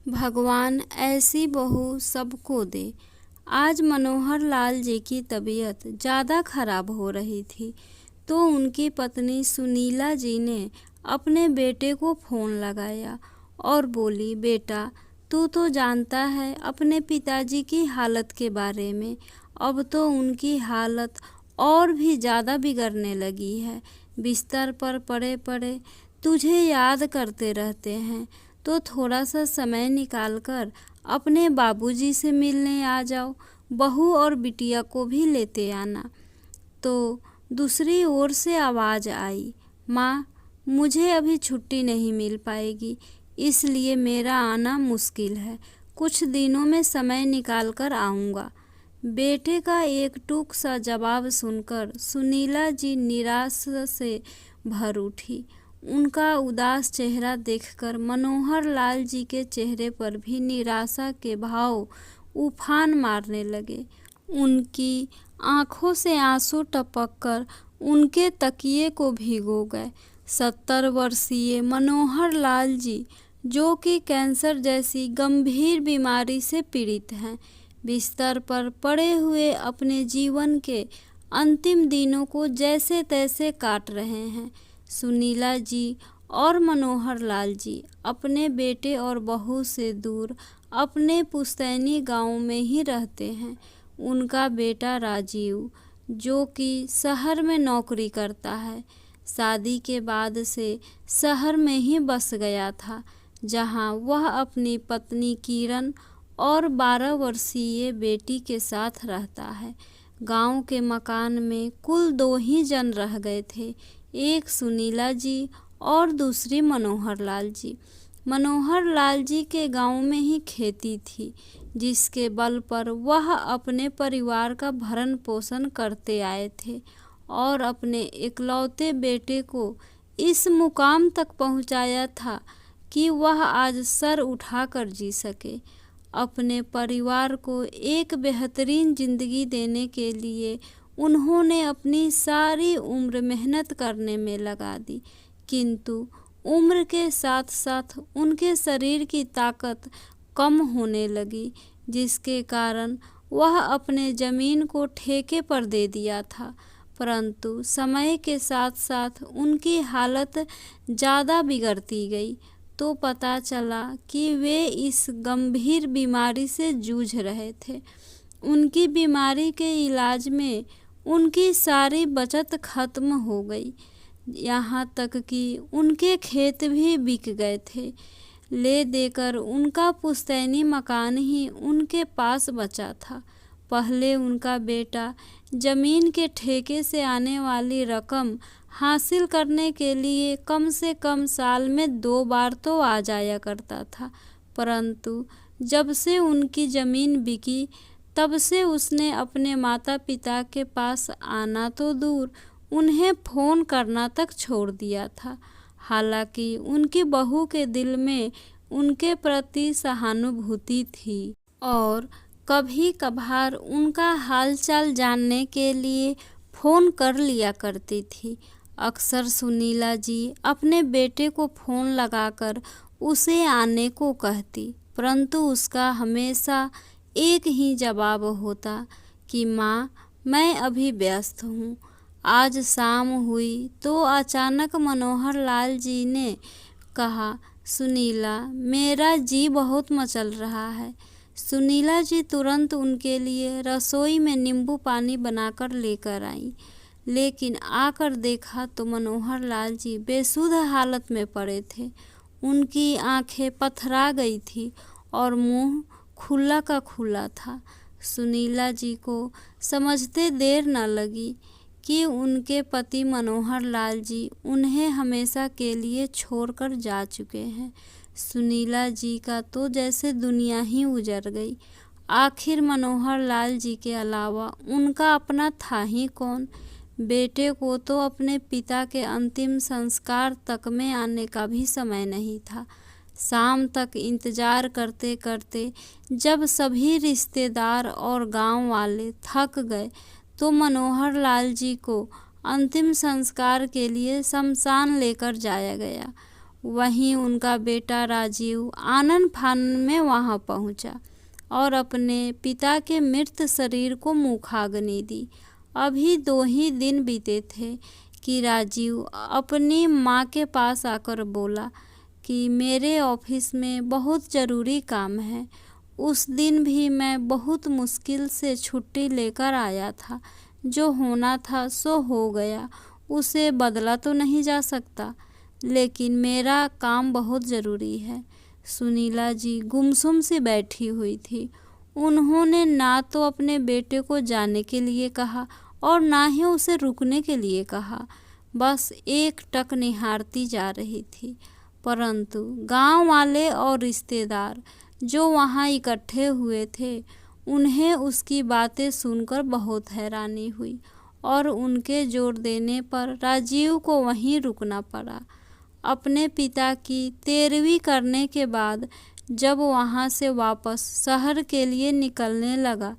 भगवान ऐसी बहू सबको दे। आज मनोहर लाल जी की तबीयत ज़्यादा खराब हो रही थी तो उनकी पत्नी सुनीला जी ने अपने बेटे को फ़ोन लगाया और बोली, बेटा तू तो जानता है अपने पिताजी की हालत के बारे में। अब तो उनकी हालत और भी ज़्यादा बिगड़ने लगी है। बिस्तर पर पड़े पड़े तुझे याद करते रहते हैं, तो थोड़ा सा समय निकालकर अपने बाबूजी से मिलने आ जाओ। बहू और बिटिया को भी लेते आना। तो दूसरी ओर से आवाज़ आई, माँ मुझे अभी छुट्टी नहीं मिल पाएगी, इसलिए मेरा आना मुश्किल है। कुछ दिनों में समय निकाल कर आऊँगा। बेटे का एक टूक सा जवाब सुनकर सुनीला जी निराश से भर उठी। उनका उदास चेहरा देखकर मनोहर लाल जी के चेहरे पर भी निराशा के भाव उफान मारने लगे। उनकी आंखों से आंसू टपककर उनके तकिए को भिगो गए। 70 वर्षीय मनोहर लाल जी, जो कि कैंसर जैसी गंभीर बीमारी से पीड़ित हैं, बिस्तर पर पड़े हुए अपने जीवन के अंतिम दिनों को जैसे तैसे काट रहे हैं। सुनीला जी और मनोहर लाल जी अपने बेटे और बहू से दूर अपने पुश्तैनी गांव में ही रहते हैं। उनका बेटा राजीव, जो कि शहर में नौकरी करता है, शादी के बाद से शहर में ही बस गया था, जहां वह अपनी पत्नी किरण और 12 वर्षीय बेटी के साथ रहता है। गांव के मकान में कुल 2 ही जन रह गए थे, एक सुनीला जी और दूसरी मनोहर लाल जी। मनोहर लाल जी के गांव में ही खेती थी, जिसके बल पर वह अपने परिवार का भरण पोषण करते आए थे और अपने इकलौते बेटे को इस मुकाम तक पहुंचाया था कि वह आज सर उठाकर जी सके। अपने परिवार को एक बेहतरीन जिंदगी देने के लिए उन्होंने अपनी सारी उम्र मेहनत करने में लगा दी, किंतु उम्र के साथ साथ उनके शरीर की ताकत कम होने लगी, जिसके कारण वह अपने ज़मीन को ठेके पर दे दिया था। परंतु समय के साथ साथ उनकी हालत ज़्यादा बिगड़ती गई तो पता चला कि वे इस गंभीर बीमारी से जूझ रहे थे। उनकी बीमारी के इलाज में उनकी सारी बचत खत्म हो गई, यहाँ तक कि उनके खेत भी बिक गए थे। ले देकर उनका पुश्तैनी मकान ही उनके पास बचा था। पहले उनका बेटा जमीन के ठेके से आने वाली रकम हासिल करने के लिए कम से कम साल में 2 बार तो आ जाया करता था, परंतु जब से उनकी ज़मीन बिकी तब से उसने अपने माता पिता के पास आना तो दूर, उन्हें फ़ोन करना तक छोड़ दिया था। हालांकि उनकी बहू के दिल में उनके प्रति सहानुभूति थी और कभी कभार उनका हालचाल जानने के लिए फ़ोन कर लिया करती थी। अक्सर सुनीला जी अपने बेटे को फ़ोन लगाकर उसे आने को कहती, परंतु उसका हमेशा एक ही जवाब होता कि माँ मैं अभी व्यस्त हूँ। आज शाम हुई तो अचानक मनोहर लाल जी ने कहा, सुनीला मेरा जी बहुत मचल रहा है। सुनीला जी तुरंत उनके लिए रसोई में नींबू पानी बनाकर लेकर आई, लेकिन आकर देखा तो मनोहर लाल जी बेसुध हालत में पड़े थे। उनकी आंखें पथरा गई थी और मुंह खुला का खुला था। सुनीला जी को समझते देर न लगी कि उनके पति मनोहर लाल जी उन्हें हमेशा के लिए छोड़कर जा चुके हैं। सुनीला जी का तो जैसे दुनिया ही उजड़ गई। आखिर मनोहर लाल जी के अलावा उनका अपना था ही कौन। बेटे को तो अपने पिता के अंतिम संस्कार तक में आने का भी समय नहीं था। शाम तक इंतज़ार करते करते जब सभी रिश्तेदार और गांव वाले थक गए तो मनोहर लाल जी को अंतिम संस्कार के लिए शमशान लेकर जाया गया। वहीं उनका बेटा राजीव आनन फानन में वहां पहुंचा और अपने पिता के मृत शरीर को मुखाग्नि दी। अभी 2 ही दिन बीते थे कि राजीव अपनी माँ के पास आकर बोला कि मेरे ऑफिस में बहुत ज़रूरी काम है। उस दिन भी मैं बहुत मुश्किल से छुट्टी लेकर आया था। जो होना था सो हो गया, उसे बदला तो नहीं जा सकता, लेकिन मेरा काम बहुत ज़रूरी है। सुनीला जी गुमसुम सी बैठी हुई थी। उन्होंने ना तो अपने बेटे को जाने के लिए कहा और ना ही उसे रुकने के लिए कहा, बस एकटक निहारती जा रही थी। परंतु गांव वाले और रिश्तेदार जो वहां इकट्ठे हुए थे, उन्हें उसकी बातें सुनकर बहुत हैरानी हुई और उनके जोर देने पर राजीव को वहीं रुकना पड़ा। अपने पिता की तेरहवीं करने के बाद जब वहां से वापस शहर के लिए निकलने लगा,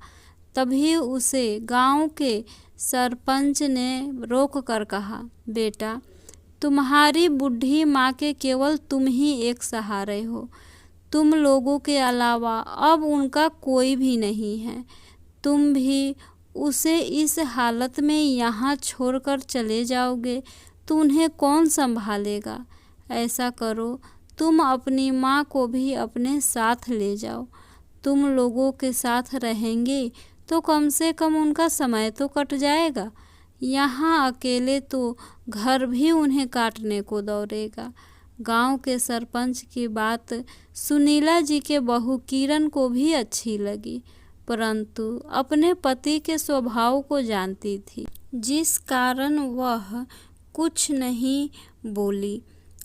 तभी उसे गांव के सरपंच ने रोक कर कहा, बेटा, तुम्हारी बूढ़ी माँ के केवल तुम ही एक सहारे हो। तुम लोगों के अलावा अब उनका कोई भी नहीं है। तुम भी उसे इस हालत में यहाँ छोड़कर चले जाओगे तो उन्हें कौन संभालेगा। ऐसा करो, तुम अपनी माँ को भी अपने साथ ले जाओ। तुम लोगों के साथ रहेंगे तो कम से कम उनका समय तो कट जाएगा। यहाँ अकेले तो घर भी उन्हें काटने को दौड़ेगा। गांव के सरपंच की बात सुनीला जी के बहू किरण को भी अच्छी लगी, परंतु अपने पति के स्वभाव को जानती थी, जिस कारण वह कुछ नहीं बोली।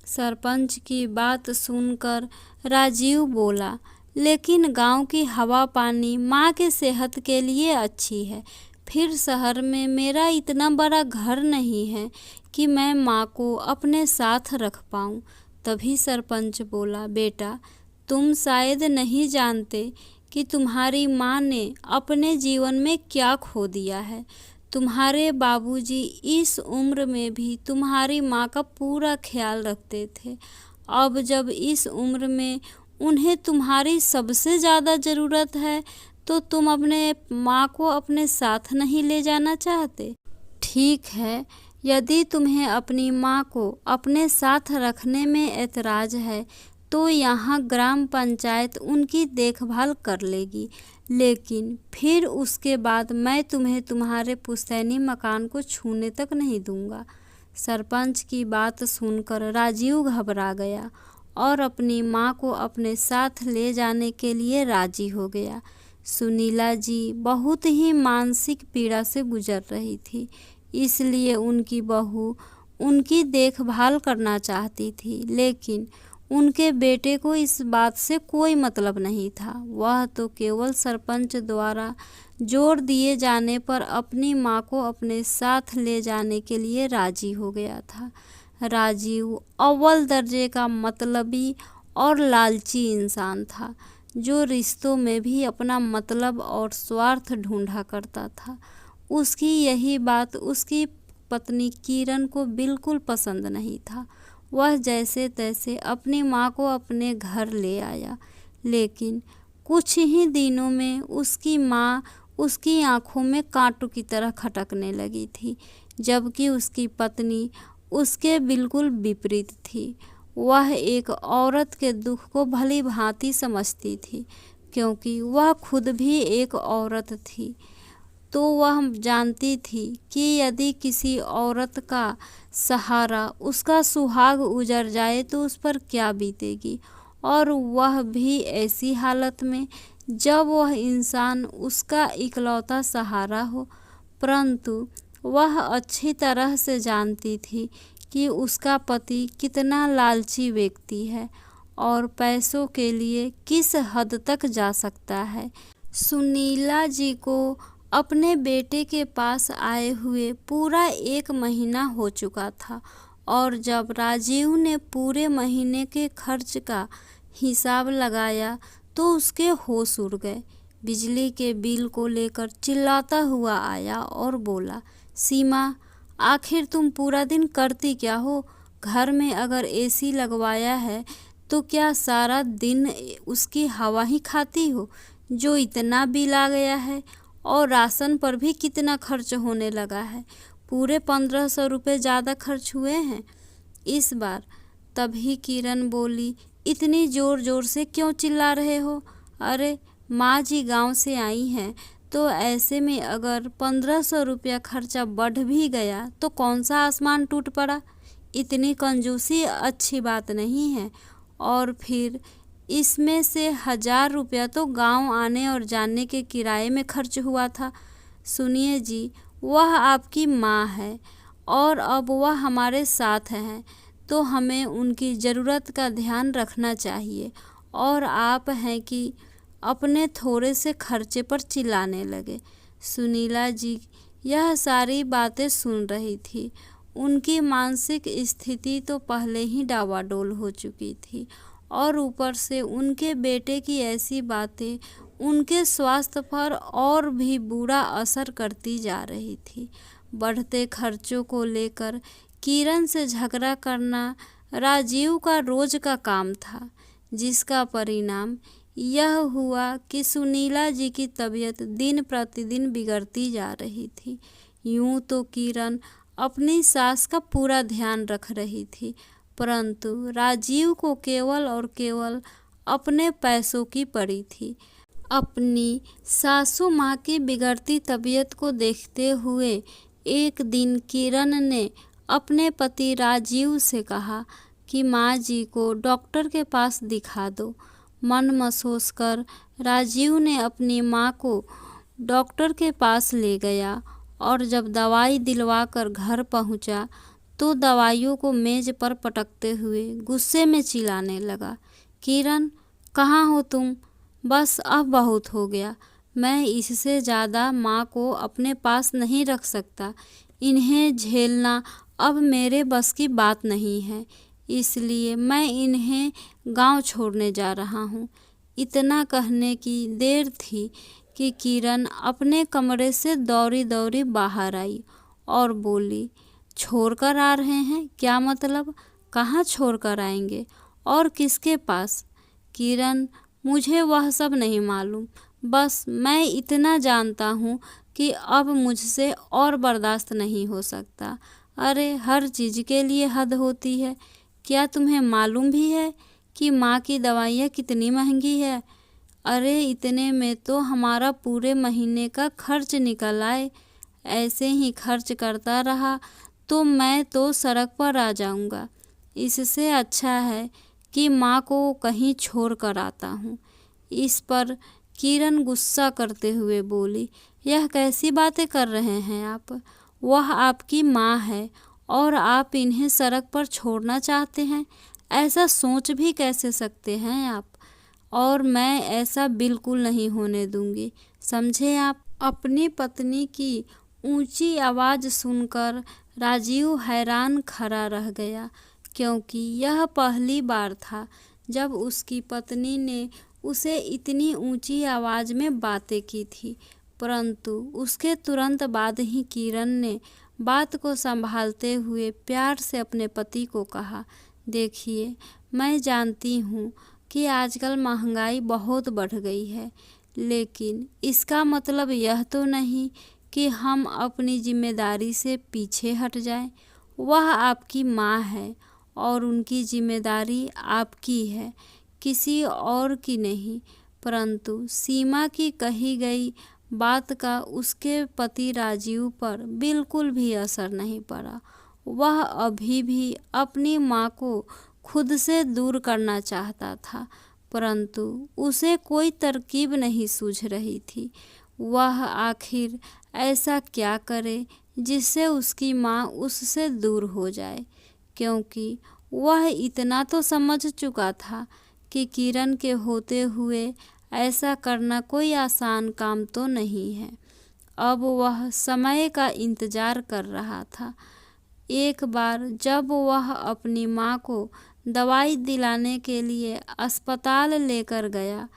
सरपंच की बात सुनकर राजीव बोला, लेकिन गांव की हवा पानी माँ के सेहत के लिए अच्छी है। फिर शहर में मेरा इतना बड़ा घर नहीं है कि मैं माँ को अपने साथ रख पाऊँ। तभी सरपंच बोला, बेटा, तुम शायद नहीं जानते कि तुम्हारी माँ ने अपने जीवन में क्या खो दिया है। तुम्हारे बाबूजी इस उम्र में भी तुम्हारी माँ का पूरा ख्याल रखते थे। अब जब इस उम्र में उन्हें तुम्हारी सबसे ज़्यादा ज़रूरत है तो तुम अपने माँ को अपने साथ नहीं ले जाना चाहते। ठीक है, यदि तुम्हें अपनी माँ को अपने साथ रखने में ऐतराज़ है तो यहाँ ग्राम पंचायत उनकी देखभाल कर लेगी, लेकिन फिर उसके बाद मैं तुम्हें तुम्हारे पुश्तैनी मकान को छूने तक नहीं दूंगा। सरपंच की बात सुनकर राजीव घबरा गया और अपनी माँ को अपने साथ ले जाने के लिए राजी हो गया। सुनीला जी बहुत ही मानसिक पीड़ा से गुजर रही थी, इसलिए उनकी बहू उनकी देखभाल करना चाहती थी, लेकिन उनके बेटे को इस बात से कोई मतलब नहीं था। वह तो केवल सरपंच द्वारा जोर दिए जाने पर अपनी माँ को अपने साथ ले जाने के लिए राजी हो गया था। राजीव अव्वल दर्जे का मतलबी और लालची इंसान था, जो रिश्तों में भी अपना मतलब और स्वार्थ ढूंढा करता था। उसकी यही बात उसकी पत्नी किरण को बिल्कुल पसंद नहीं था। वह जैसे तैसे अपनी माँ को अपने घर ले आया, लेकिन कुछ ही दिनों में उसकी माँ उसकी आंखों में कांटों की तरह खटकने लगी थी, जबकि उसकी पत्नी उसके बिल्कुल विपरीत थी। वह एक औरत के दुख को भली भांति समझती थी, क्योंकि वह खुद भी एक औरत थी। तो वह जानती थी कि यदि किसी औरत का सहारा उसका सुहाग उजड़ जाए तो उस पर क्या बीतेगी, और वह भी ऐसी हालत में जब वह इंसान उसका इकलौता सहारा हो। परंतु वह अच्छी तरह से जानती थी कि उसका पति कितना लालची व्यक्ति है और पैसों के लिए किस हद तक जा सकता है। सुनीला जी को अपने बेटे के पास आए हुए पूरा 1 महीना हो चुका था, और जब राजीव ने पूरे महीने के खर्च का हिसाब लगाया तो उसके होश उड़ गए। बिजली के बिल को लेकर चिल्लाता हुआ आया और बोला, सीमा, आखिर तुम पूरा दिन करती क्या हो? घर में अगर एसी लगवाया है तो क्या सारा दिन उसकी हवा ही खाती हो, जो इतना बिल आ गया है। और राशन पर भी कितना खर्च होने लगा है, पूरे 1500 रुपये ज़्यादा खर्च हुए हैं इस बार। तभी किरण बोली, इतनी ज़ोर ज़ोर से क्यों चिल्ला रहे हो? अरे माँ जी गांव से आई हैं, तो ऐसे में अगर 1500 रुपया खर्चा बढ़ भी गया तो कौन सा आसमान टूट पड़ा। इतनी कंजूसी अच्छी बात नहीं है। और फिर इसमें से 1000 रुपया तो गांव आने और जाने के किराए में खर्च हुआ था। सुनिए जी, वह आपकी माँ है और अब वह हमारे साथ हैं, तो हमें उनकी ज़रूरत का ध्यान रखना चाहिए। और आप हैं कि अपने थोड़े से खर्चे पर चिल्लाने लगे। सुनीला जी यह सारी बातें सुन रही थी। उनकी मानसिक स्थिति तो पहले ही डावाडोल हो चुकी थी और ऊपर से उनके बेटे की ऐसी बातें उनके स्वास्थ्य पर और भी बुरा असर करती जा रही थी। बढ़ते खर्चों को लेकर किरण से झगड़ा करना राजीव का रोज का काम था, जिसका परिणाम यह हुआ कि सुनीला जी की तबीयत दिन प्रतिदिन बिगड़ती जा रही थी। यूं तो किरण अपनी सास का पूरा ध्यान रख रही थी, परंतु राजीव को केवल और केवल अपने पैसों की पड़ी थी। अपनी सासू माँ की बिगड़ती तबीयत को देखते हुए एक दिन किरण ने अपने पति राजीव से कहा कि माँ जी को डॉक्टर के पास दिखा दो। मन महसूस कर राजीव ने अपनी माँ को डॉक्टर के पास ले गया और जब दवाई दिलवा कर घर पहुँचा तो दवाइयों को मेज पर पटकते हुए गुस्से में चिल्लाने लगा, किरण कहाँ हो तुम? बस अब बहुत हो गया। मैं इससे ज़्यादा माँ को अपने पास नहीं रख सकता। इन्हें झेलना अब मेरे बस की बात नहीं है, इसलिए मैं इन्हें गांव छोड़ने जा रहा हूँ। इतना कहने की देर थी कि किरण अपने कमरे से दौड़ी दौड़ी बाहर आई और बोली, छोड़ कर आ रहे हैं? क्या मतलब? कहाँ छोड़ कर आएंगे और किसके पास? किरण, मुझे वह सब नहीं मालूम, बस मैं इतना जानता हूँ कि अब मुझसे और बर्दाश्त नहीं हो सकता। अरे हर चीज़ के लिए हद होती है। क्या तुम्हें मालूम भी है कि माँ की दवाइयाँ कितनी महंगी है? अरे इतने में तो हमारा पूरे महीने का खर्च निकल आए। ऐसे ही खर्च करता रहा तो मैं तो सड़क पर आ जाऊंगा। इससे अच्छा है कि माँ को कहीं छोड़ कर आता हूँ। इस पर किरण गुस्सा करते हुए बोली, यह कैसी बातें कर रहे हैं आप? वह आपकी माँ है और आप इन्हें सड़क पर छोड़ना चाहते हैं? ऐसा सोच भी कैसे सकते हैं आप? और मैं ऐसा बिल्कुल नहीं होने दूंगी, समझे आप? अपनी पत्नी की ऊंची आवाज़ सुनकर राजीव हैरान खड़ा रह गया, क्योंकि यह पहली बार था जब उसकी पत्नी ने उसे इतनी ऊंची आवाज़ में बातें की थी। परंतु उसके तुरंत बाद ही किरण ने बात को संभालते हुए प्यार से अपने पति को कहा, देखिए मैं जानती हूँ कि आजकल महंगाई बहुत बढ़ गई है, लेकिन इसका मतलब यह तो नहीं कि हम अपनी जिम्मेदारी से पीछे हट जाएं। वह आपकी माँ है और उनकी जिम्मेदारी आपकी है, किसी और की नहीं। परंतु सीमा की कही गई बात का उसके पति राजीव पर बिल्कुल भी असर नहीं पड़ा। वह अभी भी अपनी माँ को खुद से दूर करना चाहता था, परंतु उसे कोई तरकीब नहीं सूझ रही थी। वह आखिर ऐसा क्या करे जिससे उसकी माँ उससे दूर हो जाए, क्योंकि वह इतना तो समझ चुका था कि किरण के होते हुए ऐसा करना कोई आसान काम तो नहीं है। अब वह समय का इंतज़ार कर रहा था। एक बार जब वह अपनी माँ को दवाई दिलाने के लिए अस्पताल लेकर गया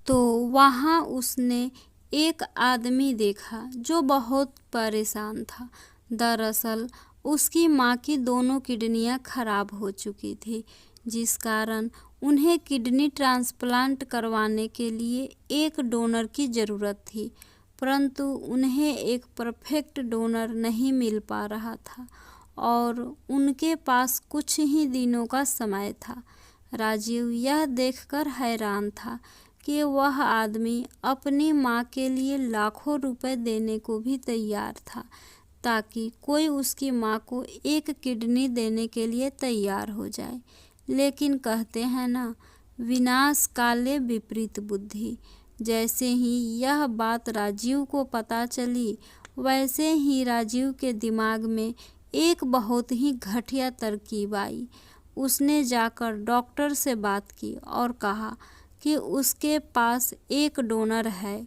तो वहाँ उसने एक आदमी देखा जो बहुत परेशान था। दरअसल उसकी माँ की दोनों किडनियाँ खराब हो चुकी थी, जिस कारण उन्हें किडनी ट्रांसप्लांट करवाने के लिए एक डोनर की ज़रूरत थी, परंतु उन्हें एक परफेक्ट डोनर नहीं मिल पा रहा था और उनके पास कुछ ही दिनों का समय था। राजीव यह देखकर हैरान था कि वह आदमी अपनी माँ के लिए लाखों रुपए देने को भी तैयार था ताकि कोई उसकी माँ को एक किडनी देने के लिए तैयार हो जाए। लेकिन कहते हैं ना, विनाश काले विपरीत बुद्धि। जैसे ही यह बात राजीव को पता चली, वैसे ही राजीव के दिमाग में एक बहुत ही घटिया तरकीब आई। उसने जाकर डॉक्टर से बात की और कहा कि उसके पास एक डोनर है।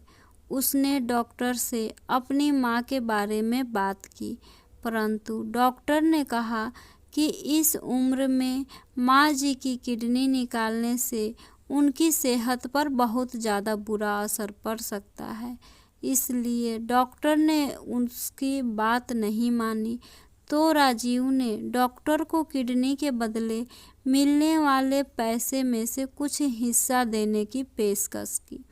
उसने डॉक्टर से अपनी माँ के बारे में बात की, परंतु डॉक्टर ने कहा कि इस उम्र में माँ जी की किडनी निकालने से उनकी सेहत पर बहुत ज़्यादा बुरा असर पड़ सकता है। इसलिए डॉक्टर ने उसकी बात नहीं मानी, तो राजीव ने डॉक्टर को किडनी के बदले मिलने वाले पैसे में से कुछ हिस्सा देने की पेशकश की।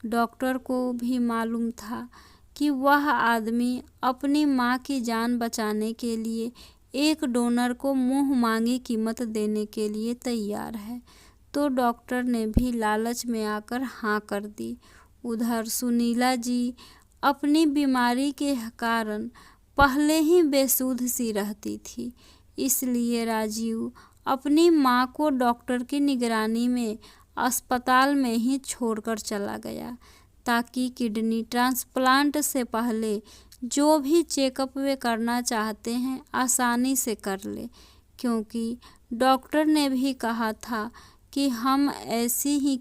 डॉक्टर को भी मालूम था कि वह आदमी अपनी माँ की जान बचाने के लिए एक डोनर को मुंह मांगी कीमत देने के लिए तैयार है, तो डॉक्टर ने भी लालच में आकर हाँ कर दी। उधर सुनीला जी अपनी बीमारी के कारण पहले ही बेसुध सी रहती थी, इसलिए राजीव अपनी माँ को डॉक्टर की निगरानी में अस्पताल में ही छोड़कर चला गया ताकि किडनी ट्रांसप्लांट से पहले जो भी चेकअप वे करना चाहते हैं आसानी से कर ले, क्योंकि डॉक्टर ने भी कहा था कि हम ऐसी ही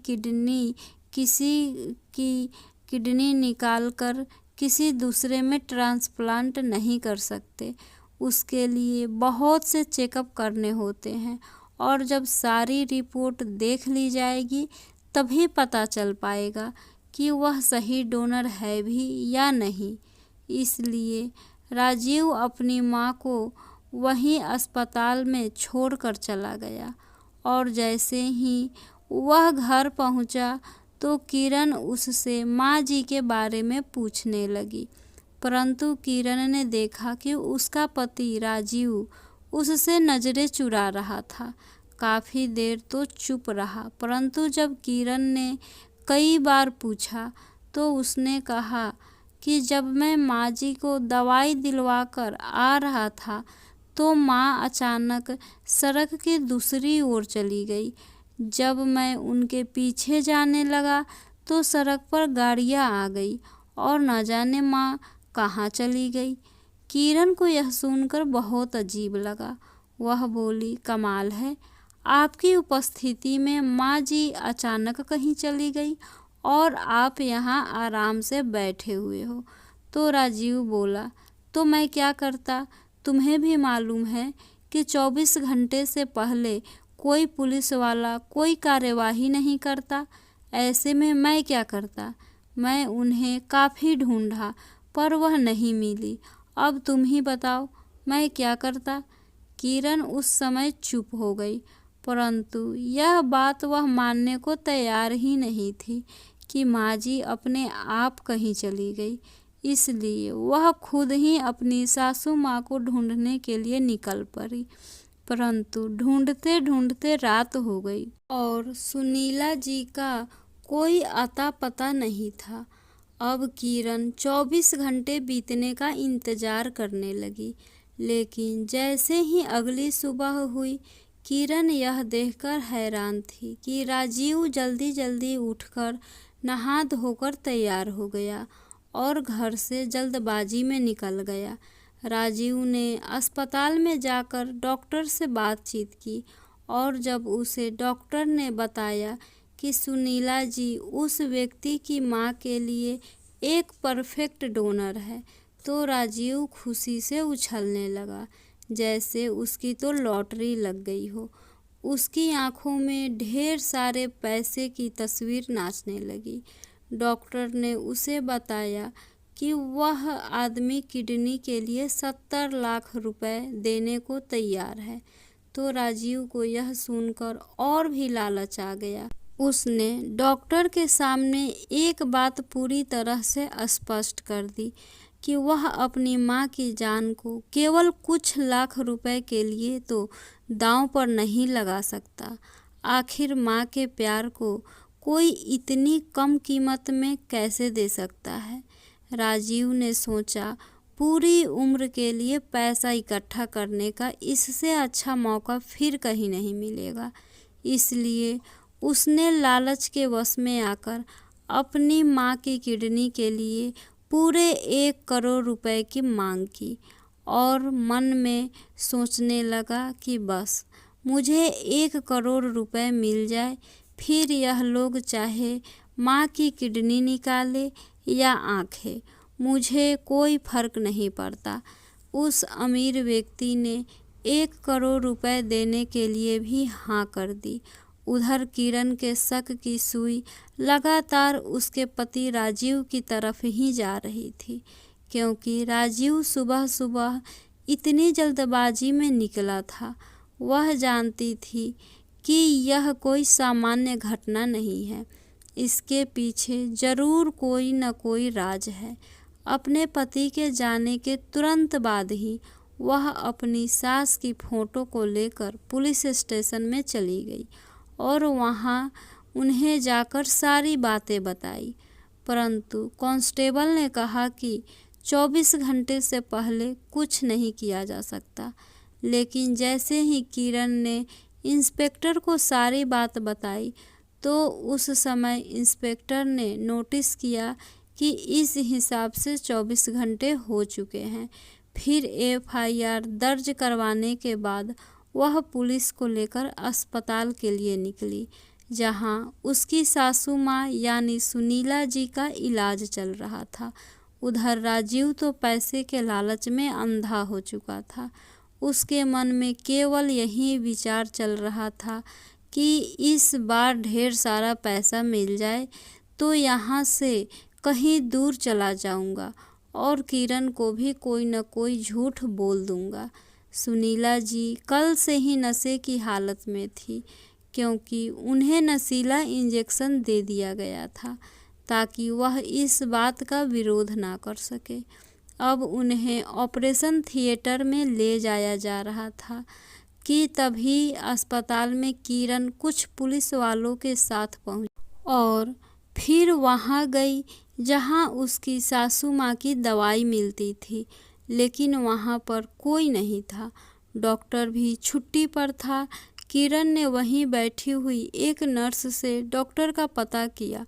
किसी की किडनी निकालकर किसी दूसरे में ट्रांसप्लांट नहीं कर सकते। उसके लिए बहुत से चेकअप करने होते हैं और जब सारी रिपोर्ट देख ली जाएगी तभी पता चल पाएगा कि वह सही डोनर है भी या नहीं। इसलिए राजीव अपनी माँ को वहीं अस्पताल में छोड़कर चला गया और जैसे ही वह घर पहुँचा तो किरण उससे माँ जी के बारे में पूछने लगी, परंतु किरण ने देखा कि उसका पति राजीव उससे नज़रें चुरा रहा था। काफ़ी देर तो चुप रहा, परंतु जब किरण ने कई बार पूछा तो उसने कहा कि जब मैं माँ जी को दवाई दिलवाकर आ रहा था तो माँ अचानक सड़क के दूसरी ओर चली गई। जब मैं उनके पीछे जाने लगा तो सड़क पर गाड़ियाँ आ गई और न जाने माँ कहाँ चली गई। किरण को यह सुनकर बहुत अजीब लगा। वह बोली, कमाल है, आपकी उपस्थिति में माँ जी अचानक कहीं चली गई और आप यहाँ आराम से बैठे हुए हो। तो राजीव बोला, तो मैं क्या करता? तुम्हें भी मालूम है कि 24 घंटे से पहले कोई पुलिस वाला कोई कार्यवाही नहीं करता। ऐसे में मैं क्या करता? मैं उन्हें काफ़ी ढूंढा पर वह नहीं मिली। अब तुम ही बताओ मैं क्या करता? किरण उस समय चुप हो गई, परंतु यह बात वह मानने को तैयार ही नहीं थी कि माँ जी अपने आप कहीं चली गई। इसलिए वह खुद ही अपनी सासू माँ को ढूंढने के लिए निकल पड़ी, परंतु ढूंढते ढूंढते रात हो गई और सुनीला जी का कोई अता पता नहीं था। अब किरण 24 घंटे बीतने का इंतजार करने लगी, लेकिन जैसे ही अगली सुबह हुई, किरण यह देखकर हैरान थी कि राजीव जल्दी जल्दी उठकर नहा धोकर तैयार हो गया और घर से जल्दबाजी में निकल गया। राजीव ने अस्पताल में जाकर डॉक्टर से बातचीत की और जब उसे डॉक्टर ने बताया कि सुनीला जी उस व्यक्ति की माँ के लिए एक परफेक्ट डोनर है, तो राजीव खुशी से उछलने लगा जैसे उसकी तो लॉटरी लग गई हो। उसकी आंखों में ढेर सारे पैसे की तस्वीर नाचने लगी। डॉक्टर ने उसे बताया कि वह आदमी किडनी के लिए 70 लाख रुपए देने को तैयार है। तो राजीव को यह सुनकर और भी लालच आ गया। उसने डॉक्टर के सामने एक बात पूरी तरह से स्पष्ट कर दी कि वह अपनी माँ की जान को केवल कुछ लाख रुपए के लिए तो दांव पर नहीं लगा सकता। आखिर माँ के प्यार को कोई इतनी कम कीमत में कैसे दे सकता है। राजीव ने सोचा, पूरी उम्र के लिए पैसा इकट्ठा करने का इससे अच्छा मौका फिर कहीं नहीं मिलेगा। इसलिए उसने लालच के वश में आकर अपनी माँ की किडनी के लिए पूरे 1 करोड़ रुपए की मांग की और मन में सोचने लगा कि बस मुझे 1 करोड़ रुपए मिल जाए, फिर यह लोग चाहे माँ की किडनी निकाले या आंखें, मुझे कोई फर्क नहीं पड़ता। उस अमीर व्यक्ति ने 1 करोड़ रुपए देने के लिए भी हाँ कर दी। उधर किरण के शक की सुई लगातार उसके पति राजीव की तरफ ही जा रही थी, क्योंकि राजीव सुबह सुबह इतनी जल्दबाजी में निकला था। वह जानती थी कि यह कोई सामान्य घटना नहीं है, इसके पीछे जरूर कोई न कोई राज है। अपने पति के जाने के तुरंत बाद ही वह अपनी सास की फोटो को लेकर पुलिस स्टेशन में चली गई और वहां उन्हें जाकर सारी बातें बताई। परंतु कांस्टेबल ने कहा कि 24 घंटे से पहले कुछ नहीं किया जा सकता। लेकिन जैसे ही किरण ने इंस्पेक्टर को सारी बात बताई तो उस समय इंस्पेक्टर ने नोटिस किया कि इस हिसाब से 24 घंटे हो चुके हैं। फिर एफआईआर दर्ज करवाने के बाद वह पुलिस को लेकर अस्पताल के लिए निकली, जहां उसकी सासू माँ यानी सुनीला जी का इलाज चल रहा था। उधर राजीव तो पैसे के लालच में अंधा हो चुका था। उसके मन में केवल यही विचार चल रहा था कि इस बार ढेर सारा पैसा मिल जाए तो यहाँ से कहीं दूर चला जाऊंगा और किरण को भी कोई न कोई झूठ बोल दूंगा। सुनीला जी कल से ही नशे की हालत में थी, क्योंकि उन्हें नशीला इंजेक्शन दे दिया गया था ताकि वह इस बात का विरोध ना कर सके। अब उन्हें ऑपरेशन थिएटर में ले जाया जा रहा था कि तभी अस्पताल में किरण कुछ पुलिस वालों के साथ पहुंची और फिर वहां गई जहां उसकी सासू माँ की दवाई मिलती थी, लेकिन वहां पर कोई नहीं था। डॉक्टर भी छुट्टी पर था। किरण ने वहीं बैठी हुई एक नर्स से डॉक्टर का पता किया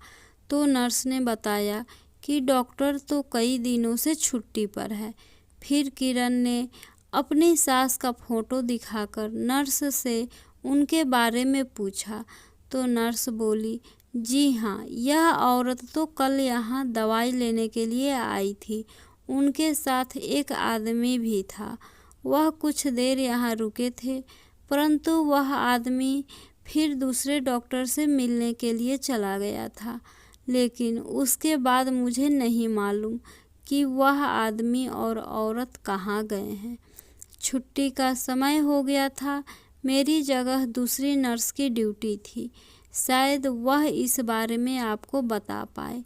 तो नर्स ने बताया कि डॉक्टर तो कई दिनों से छुट्टी पर है। फिर किरण ने अपनी सास का फोटो दिखाकर नर्स से उनके बारे में पूछा तो नर्स बोली, जी हाँ, यह औरत तो कल यहाँ दवाई लेने के लिए आई थी। उनके साथ एक आदमी भी था। वह कुछ देर यहाँ रुके थे, परंतु वह आदमी फिर दूसरे डॉक्टर से मिलने के लिए चला गया था। लेकिन उसके बाद मुझे नहीं मालूम कि वह आदमी और औरत कहाँ गए हैं। छुट्टी का समय हो गया था। मेरी जगह दूसरी नर्स की ड्यूटी थी, शायद वह इस बारे में आपको बता पाए।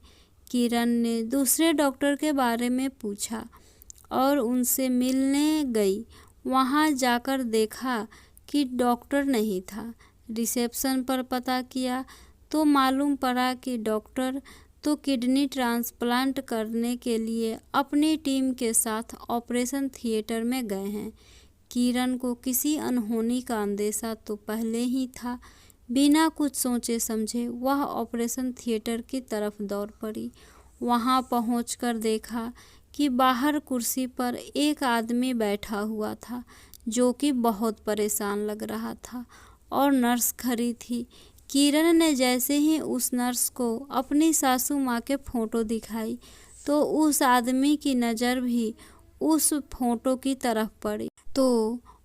किरण ने दूसरे डॉक्टर के बारे में पूछा और उनसे मिलने गई। वहां जाकर देखा कि डॉक्टर नहीं था। रिसेप्शन पर पता किया तो मालूम पड़ा कि डॉक्टर तो किडनी ट्रांसप्लांट करने के लिए अपनी टीम के साथ ऑपरेशन थिएटर में गए हैं। किरण को किसी अनहोनी का अंदेशा तो पहले ही था। बिना कुछ सोचे समझे वह ऑपरेशन थिएटर की तरफ दौड़ पड़ी। वहां पहुंचकर देखा कि बाहर कुर्सी पर एक आदमी बैठा हुआ था जो कि बहुत परेशान लग रहा था और नर्स खड़ी थी। किरण ने जैसे ही उस नर्स को अपनी सासू माँ के फोटो दिखाई तो उस आदमी की नज़र भी उस फोटो की तरफ पड़ी तो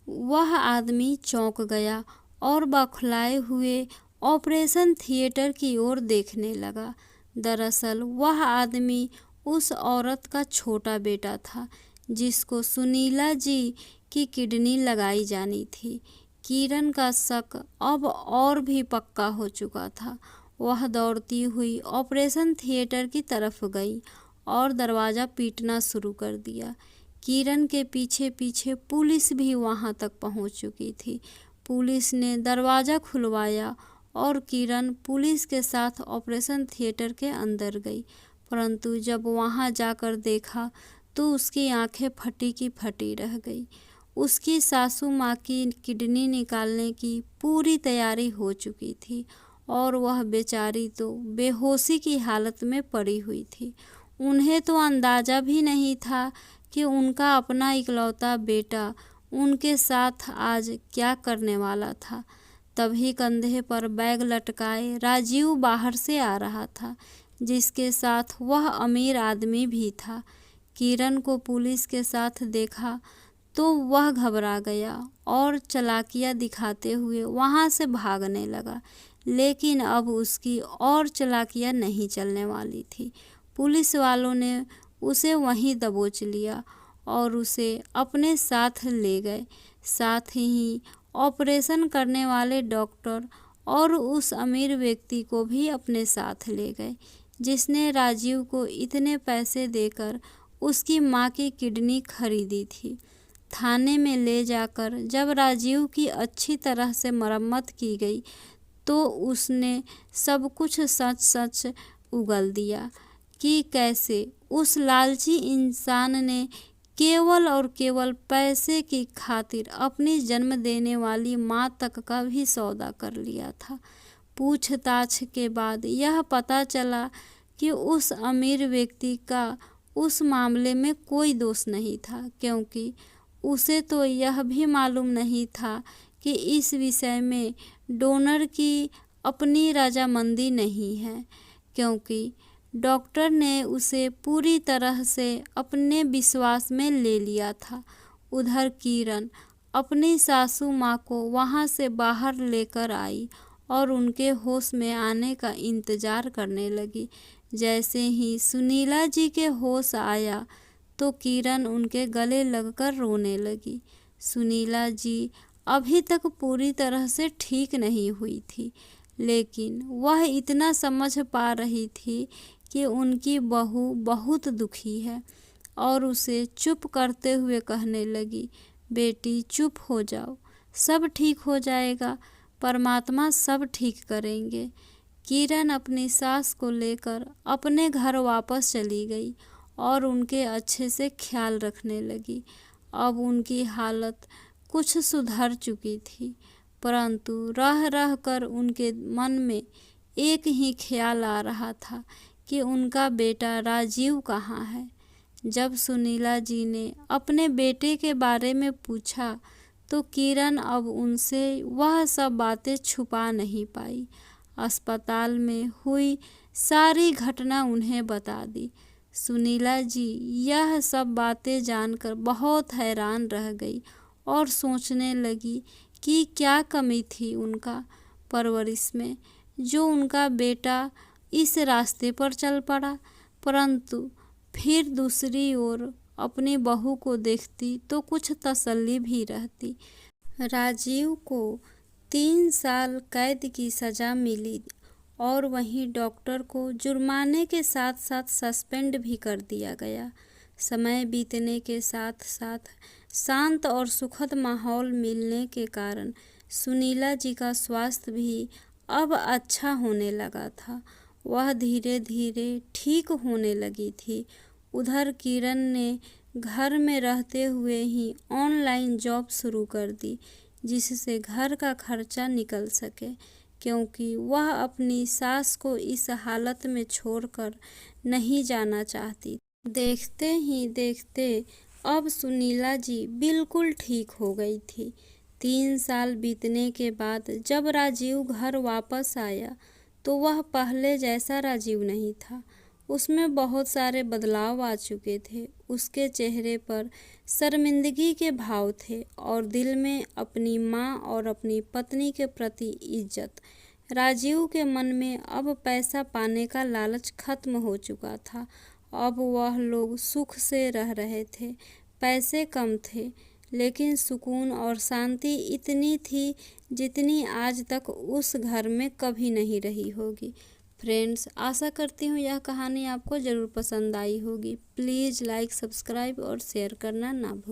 वह आदमी चौंक गया और बौखलाए हुए ऑपरेशन थिएटर की ओर देखने लगा। दरअसल वह आदमी उस औरत का छोटा बेटा था जिसको सुनीला जी की किडनी लगाई जानी थी। किरण का शक अब और भी पक्का हो चुका था। वह दौड़ती हुई ऑपरेशन थिएटर की तरफ गई और दरवाज़ा पीटना शुरू कर दिया। किरण के पीछे पीछे पुलिस भी वहां तक पहुंच चुकी थी। पुलिस ने दरवाज़ा खुलवाया और किरण पुलिस के साथ ऑपरेशन थिएटर के अंदर गई, परंतु जब वहां जाकर देखा तो उसकी आंखें फटी की फटी रह गई। उसकी सासू माँ की किडनी निकालने की पूरी तैयारी हो चुकी थी और वह बेचारी तो बेहोशी की हालत में पड़ी हुई थी। उन्हें तो अंदाज़ा भी नहीं था कि उनका अपना इकलौता बेटा उनके साथ आज क्या करने वाला था। तभी कंधे पर बैग लटकाए राजीव बाहर से आ रहा था, जिसके साथ वह अमीर आदमी भी था। किरण को पुलिस के साथ देखा तो वह घबरा गया और चालाकियां दिखाते हुए वहां से भागने लगा, लेकिन अब उसकी और चालाकियां नहीं चलने वाली थी। पुलिस वालों ने उसे वहीं दबोच लिया और उसे अपने साथ ले गए। साथ ही ऑपरेशन करने वाले डॉक्टर और उस अमीर व्यक्ति को भी अपने साथ ले गए, जिसने राजीव को इतने पैसे देकर उसकी माँ की किडनी खरीदी थी। थाने में ले जाकर जब राजीव की अच्छी तरह से मरम्मत की गई तो उसने सब कुछ सच सच उगल दिया कि कैसे उस लालची इंसान ने केवल और केवल पैसे की खातिर अपनी जन्म देने वाली माँ तक का भी सौदा कर लिया था। पूछताछ के बाद यह पता चला कि उस अमीर व्यक्ति का उस मामले में कोई दोष नहीं था, क्योंकि उसे तो यह भी मालूम नहीं था कि इस विषय में डोनर की अपनी रजामंदी नहीं है, क्योंकि डॉक्टर ने उसे पूरी तरह से अपने विश्वास में ले लिया था। उधर किरण अपनी सासू माँ को वहाँ से बाहर लेकर आई और उनके होश में आने का इंतज़ार करने लगी। जैसे ही सुनीला जी के होश आया तो किरण उनके गले लगकर रोने लगी। सुनीला जी अभी तक पूरी तरह से ठीक नहीं हुई थी, लेकिन वह इतना समझ पा रही थी कि उनकी बहू बहुत दुखी है और उसे चुप करते हुए कहने लगी, बेटी चुप हो जाओ, सब ठीक हो जाएगा, परमात्मा सब ठीक करेंगे। किरण अपनी सास को लेकर अपने घर वापस चली गई और उनके अच्छे से ख्याल रखने लगी। अब उनकी हालत कुछ सुधर चुकी थी, परंतु रह रह कर उनके मन में एक ही ख्याल आ रहा था कि उनका बेटा राजीव कहाँ है। जब सुनीला जी ने अपने बेटे के बारे में पूछा तो किरण अब उनसे वह सब बातें छुपा नहीं पाई। अस्पताल में हुई सारी घटना उन्हें बता दी। सुनीला जी यह सब बातें जानकर बहुत हैरान रह गई और सोचने लगी कि क्या कमी थी उनका परवरिश में, जो उनका बेटा इस रास्ते पर चल पड़ा। परंतु फिर दूसरी ओर अपनी बहू को देखती तो कुछ तसल्ली भी रहती। राजीव को 3 साल कैद की सज़ा मिली और वहीं डॉक्टर को जुर्माने के साथ साथ सस्पेंड भी कर दिया गया। समय बीतने के साथ साथ शांत और सुखद माहौल मिलने के कारण सुनीला जी का स्वास्थ्य भी अब अच्छा होने लगा था। वह धीरे धीरे ठीक होने लगी थी। उधर किरण ने घर में रहते हुए ही ऑनलाइन जॉब शुरू कर दी, जिससे घर का खर्चा निकल सके, क्योंकि वह अपनी सास को इस हालत में छोड़कर नहीं जाना चाहती। देखते ही देखते अब सुनीला जी बिल्कुल ठीक हो गई थी। 3 साल बीतने के बाद जब राजीव घर वापस आया तो वह पहले जैसा राजीव नहीं था। उसमें बहुत सारे बदलाव आ चुके थे। उसके चेहरे पर शर्मिंदगी के भाव थे और दिल में अपनी माँ और अपनी पत्नी के प्रति इज्जत। राजीव के मन में अब पैसा पाने का लालच खत्म हो चुका था अब वह लोग सुख से रह रहे थे। पैसे कम थे, लेकिन सुकून और शांति इतनी थी जितनी आज तक उस घर में कभी नहीं रही होगी। फ्रेंड्स, आशा करती हूँ यह कहानी आपको ज़रूर पसंद आई होगी। प्लीज़ लाइक, सब्सक्राइब और शेयर करना ना भूलें।